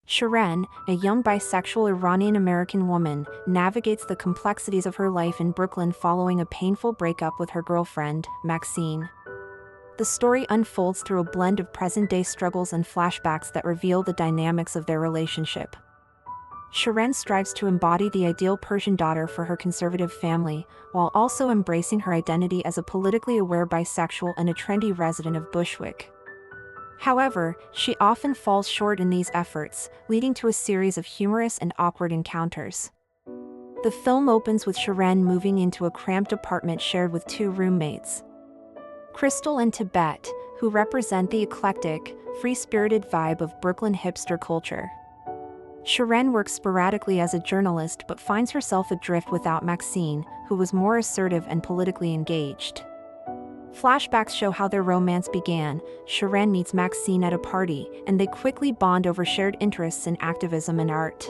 Shiren, a young bisexual Iranian-American woman, navigates the complexities of her life in Brooklyn following a painful breakup with her girlfriend, Maxine. The story unfolds through a blend of present-day struggles and flashbacks that reveal the dynamics of their relationship. Shiren strives to embody the ideal Persian daughter for her conservative family, while also embracing her identity as a politically aware bisexual and a trendy resident of Bushwick. However, she often falls short in these efforts, leading to a series of humorous and awkward encounters. The film opens with Shiren moving into a cramped apartment shared with two roommates, Crystal and Tibet, who represent the eclectic, free-spirited vibe of Brooklyn hipster culture. Shiren works sporadically as a journalist but finds herself adrift without Maxine, who was more assertive and politically engaged. Flashbacks show how their romance began. Shiren meets Maxine at a party, and they quickly bond over shared interests in activism and art.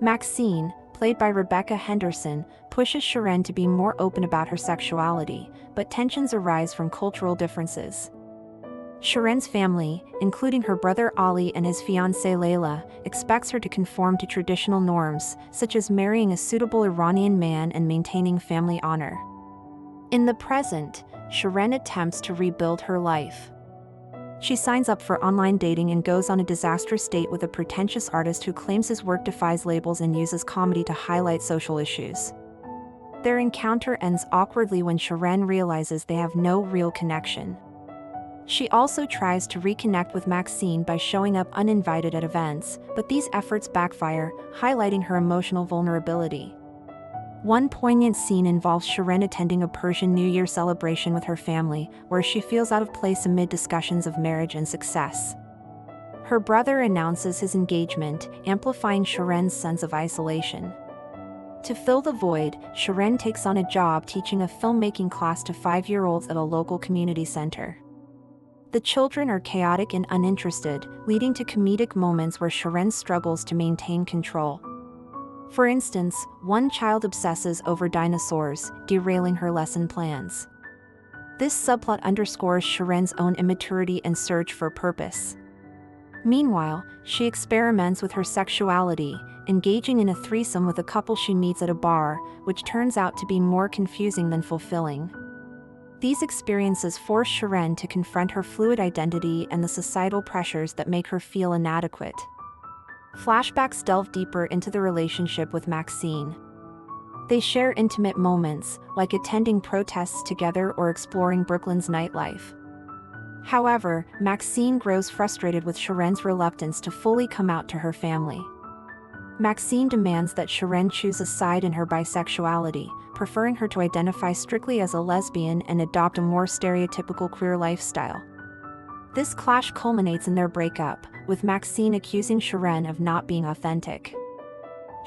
Maxine, played by Rebecca Henderson, pushes Shiren to be more open about her sexuality, but tensions arise from cultural differences. Shiren's family, including her brother Ali and his fiancée Layla, expects her to conform to traditional norms, such as marrying a suitable Iranian man and maintaining family honor. In the present, Shiren attempts to rebuild her life. She signs up for online dating and goes on a disastrous date with a pretentious artist who claims his work defies labels and uses comedy to highlight social issues. Their encounter ends awkwardly when Shiren realizes they have no real connection. She also tries to reconnect with Maxine by showing up uninvited at events, but these efforts backfire, highlighting her emotional vulnerability. One poignant scene involves Shiren attending a Persian New Year celebration with her family, where she feels out of place amid discussions of marriage and success. Her brother announces his engagement, amplifying Shiren's sense of isolation. To fill the void, Shiren takes on a job teaching a filmmaking class to 5-year-olds at a local community center. The children are chaotic and uninterested, leading to comedic moments where Shiren struggles to maintain control. For instance, one child obsesses over dinosaurs, derailing her lesson plans. This subplot underscores Shiren's own immaturity and search for purpose. Meanwhile, she experiments with her sexuality, engaging in a threesome with a couple she meets at a bar, which turns out to be more confusing than fulfilling. These experiences force Shiren to confront her fluid identity and the societal pressures that make her feel inadequate. Flashbacks delve deeper into the relationship with Maxine. They share intimate moments, like attending protests together or exploring Brooklyn's nightlife. However, Maxine grows frustrated with Shiren's reluctance to fully come out to her family. Maxine demands that Shiren choose a side in her bisexuality, preferring her to identify strictly as a lesbian and adopt a more stereotypical queer lifestyle. This clash culminates in their breakup, with Maxine accusing Shiren of not being authentic.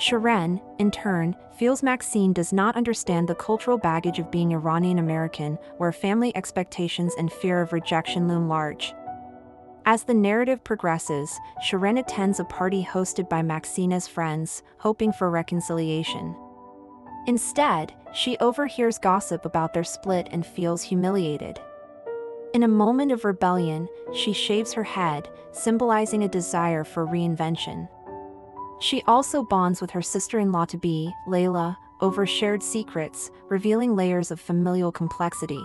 Shiren, in turn, feels Maxine does not understand the cultural baggage of being Iranian-American, where family expectations and fear of rejection loom large. As the narrative progresses, Shiren attends a party hosted by Maxine's friends, hoping for reconciliation. Instead, she overhears gossip about their split and feels humiliated. In a moment of rebellion, she shaves her head, symbolizing a desire for reinvention. She also bonds with her sister-in-law-to-be, Layla, over shared secrets, revealing layers of familial complexity.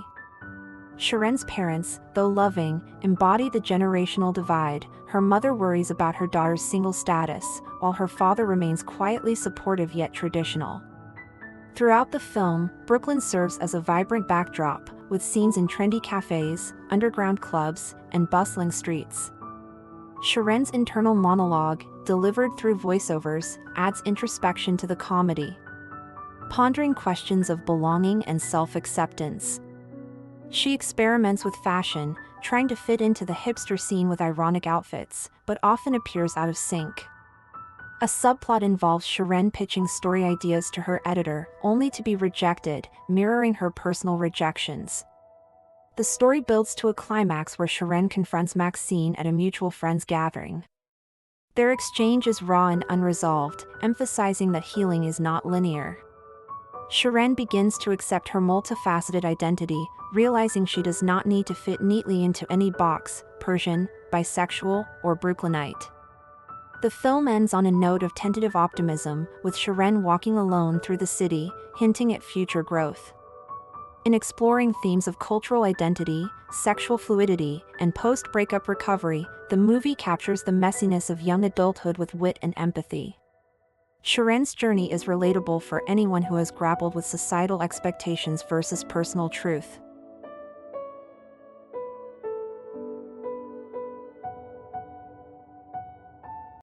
Shiren's parents, though loving, embody the generational divide. Her mother worries about her daughter's single status, while her father remains quietly supportive yet traditional. Throughout the film, Brooklyn serves as a vibrant backdrop, with scenes in trendy cafes, underground clubs, and bustling streets. Shiren's internal monologue, delivered through voiceovers, adds introspection to the comedy, pondering questions of belonging and self-acceptance. She experiments with fashion, trying to fit into the hipster scene with ironic outfits, but often appears out of sync. A subplot involves Shiren pitching story ideas to her editor, only to be rejected, mirroring her personal rejections. The story builds to a climax where Shiren confronts Maxine at a mutual friends gathering. Their exchange is raw and unresolved, emphasizing that healing is not linear. Shiren begins to accept her multifaceted identity, realizing she does not need to fit neatly into any box, Persian, bisexual, or Brooklynite. The film ends on a note of tentative optimism, with Sharon walking alone through the city, hinting at future growth. In exploring themes of cultural identity, sexual fluidity, and post-breakup recovery, the movie captures the messiness of young adulthood with wit and empathy. Sharon's journey is relatable for anyone who has grappled with societal expectations versus personal truth.